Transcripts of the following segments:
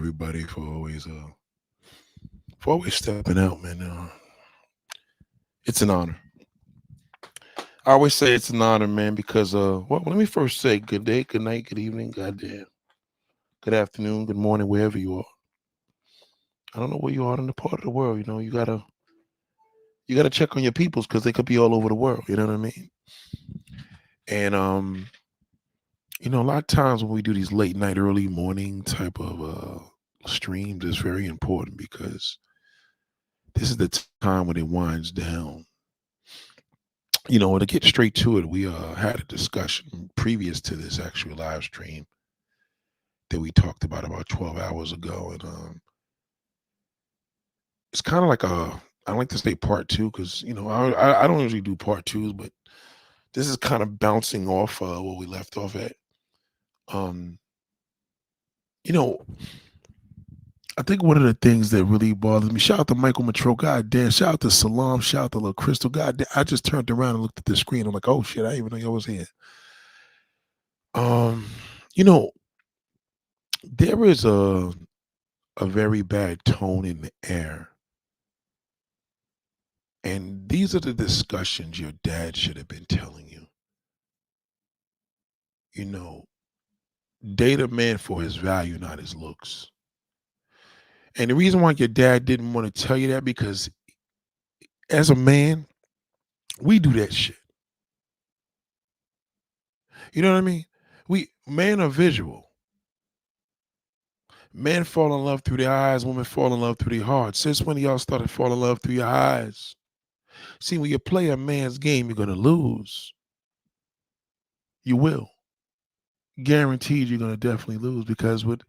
everybody for always stepping out, man. It's an honor. I always say it's an honor, man, because well, let me first say good day, good night, good evening, goddamn, good afternoon, good morning, wherever you are. I don't know where you are in the part of the world. You gotta check on your peoples because they could be all over the world. You know what I mean? And a lot of times when we do these late night, early morning type of streams, it's very important because this is the time when it winds down. To get straight to it, we had a discussion previous to this actual live stream that we talked about 12 hours ago, and it's kind of like I like to say part two because I don't usually do part twos, but this is kind of bouncing off where we left off at. Um, you know, I think one of the things that really bothers me. Shout out to Michael Matro, God damn. Shout out to Salam. Shout out to Little Crystal. God damn. I just turned around and looked at the screen. I'm like, oh shit, I didn't even know y'all was here. Um, you know, there is a very bad tone in the air. And these are the discussions your dad should have been telling you. You know, date a man for his value, not his looks. And the reason why your dad didn't want to tell you that because as a man, we do that shit. You know what I mean? We men are visual. Men fall in love through their eyes, women fall in love through their hearts. Since when y'all started falling in love through your eyes? See, when you play a man's game, you're gonna lose. You will. Guaranteed you're gonna definitely lose because what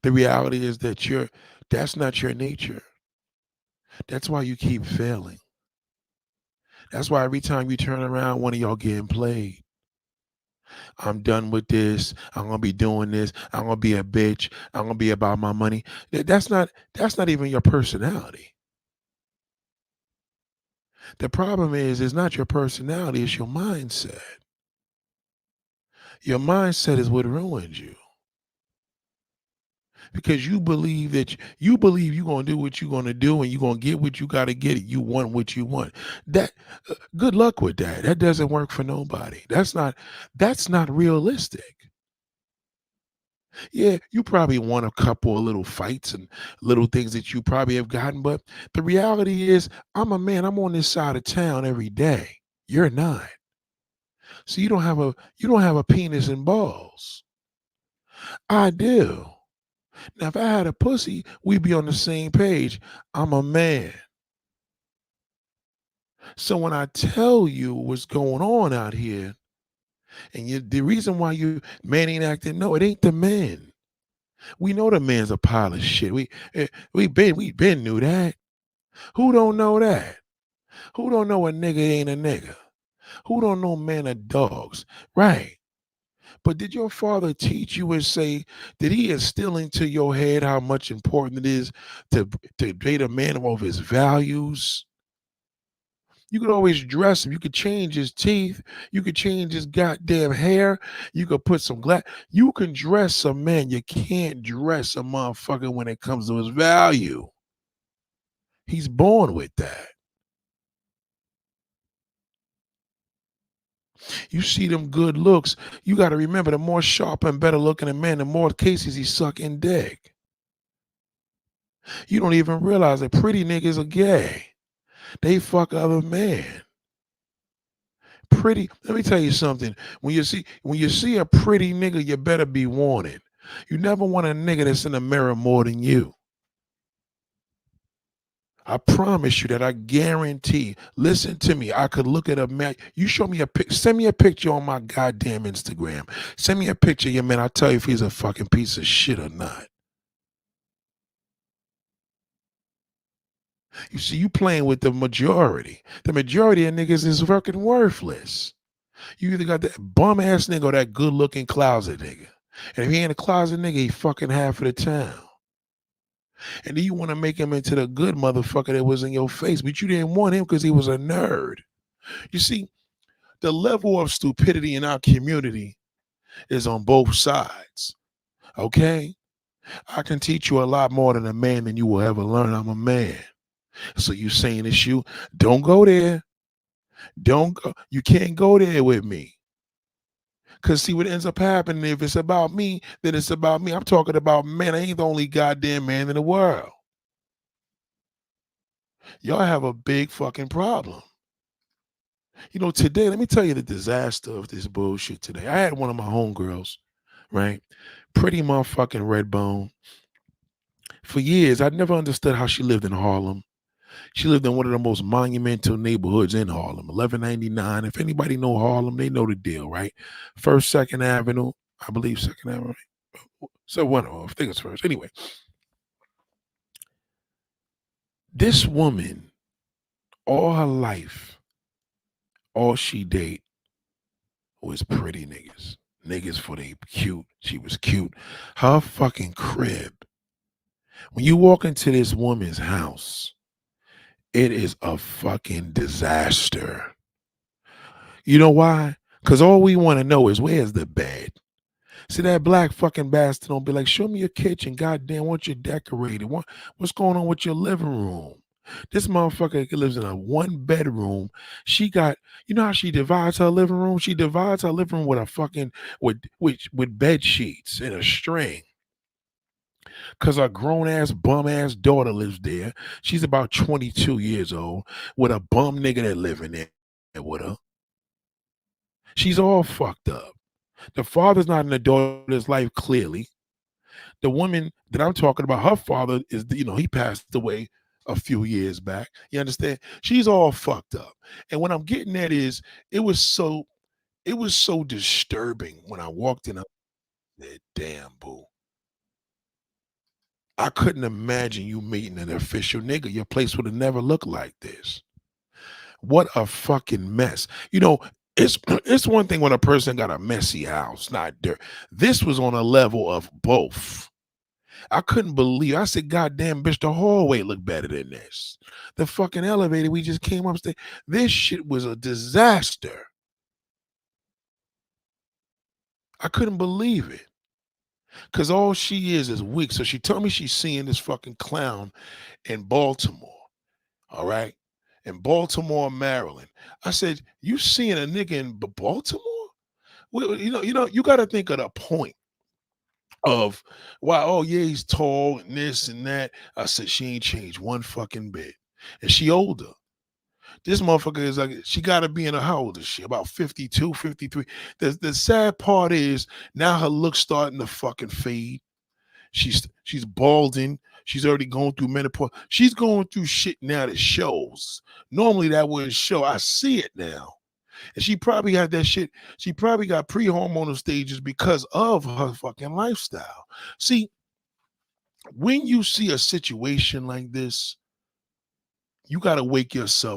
the reality is that that's not your nature. That's why you keep failing. That's why every time you turn around, one of y'all getting played. I'm done with this. I'm gonna be doing this. I'm gonna be a bitch. I'm gonna be about my money. That's not even your personality. The problem is it's not your personality, it's your mindset. Your mindset is what ruins you. Because you believe you believe you're gonna do what you're gonna do and you're gonna get what you gotta get. You want what you want. That good luck with that. That doesn't work for nobody. That's not realistic. Yeah, you probably won a couple of little fights and little things that you probably have gotten, but the reality is I'm a man, I'm on this side of town every day. You're not. So you don't have a penis and balls. I do. Now, if I had a pussy, we'd be on the same page. I'm a man. So when I tell you what's going on out here, and the reason why you man ain't acting, no, it ain't the man. We know the man's a pile of shit. We been knew that. Who don't know that? Who don't know a nigga ain't a nigga? Who don't know man are dogs? Right. But did your father teach you and say, did he instill into your head how much important it is to date a man of his values? You could always dress him. You could change his teeth. You could change his goddamn hair. You could put some glass. You can dress a man. You can't dress a motherfucker when it comes to his value. He's born with that. You see them good looks. You got to remember, the more sharp and better looking a man, the more cases he sucking dick. You don't even realize that pretty niggas are gay. They fuck other men. Pretty. Let me tell you something. When you see a pretty nigga, you better be warned. You never want a nigga that's in the mirror more than you. I promise you that. I guarantee. Listen to me. I could look at a man. You show me a pic. Send me a picture on my goddamn Instagram. Send me a picture of your man. I'll tell you if he's a fucking piece of shit or not. You see, you playing with the majority. The majority of niggas is fucking worthless. You either got that bum ass nigga or that good looking closet nigga. And if he ain't a closet nigga, he fucking half of the town. And then you want to make him into the good motherfucker that was in your face, but you didn't want him because he was a nerd. You see, the level of stupidity in our community is on both sides. Okay? I can teach you a lot more than a man than you will ever learn. I'm a man. So you saying it's you? Don't go there. Don't go. You can't go there with me. Cause see what ends up happening if it's about me, then it's about me. I'm talking about man. I ain't the only goddamn man in the world. Y'all have a big fucking problem. Today, let me tell you the disaster of this bullshit today. I had one of my homegirls, right? Pretty motherfucking red bone. For years, I never understood how she lived in Harlem. She lived in one of the most monumental neighborhoods in Harlem, 1199. If anybody know Harlem, they know the deal, right? First, Second Avenue, I believe Second Avenue. So one of them, I think it's first. Anyway, this woman, all her life, all she date was pretty niggas. Niggas for they cute. She was cute. Her fucking crib. When you walk into this woman's house, it is a fucking disaster. You know why? Because all we want to know is where's the bed? See that black fucking bastard don't be like, show me your kitchen. Goddamn, what you decorated? What's going on with your living room? This motherfucker lives in a one bedroom. She got, you know how she divides her living room? She divides her living room with a fucking with bed sheets and a string. Cause her grown ass bum ass daughter lives there. She's about 22 years old with a bum nigga that living there with her. She's all fucked up. The father's not in the daughter's life, clearly. The woman that I'm talking about, her father he passed away a few years back. You understand? She's all fucked up. And what I'm getting at is it was so disturbing when I walked in. I said, damn, boo. I couldn't imagine you meeting an official nigga. Your place would have never looked like this. What a fucking mess. It's one thing when a person got a messy house, not dirt. This was on a level of both. I couldn't believe. I said, "God damn, bitch, the hallway looked better than this. The fucking elevator we just came upstairs. This shit was a disaster. I couldn't believe it. Cause all she is weak. So she told me she's seeing this fucking clown in Baltimore. All right. In Baltimore, Maryland. I said, you seeing a nigga in Baltimore? Well, you got to think of the point of why, oh yeah, he's tall and this and that. I said, she ain't changed one fucking bit. And she older. This motherfucker is like, she got to be in how old is she? About 52, 53. The sad part is now her look's starting to fucking fade. She's balding. She's already going through menopause. She's going through shit now that shows. Normally that wouldn't show. I see it now. And she probably had that shit. She probably got pre-hormonal stages because of her fucking lifestyle. See, when you see a situation like this, you got to wake yourself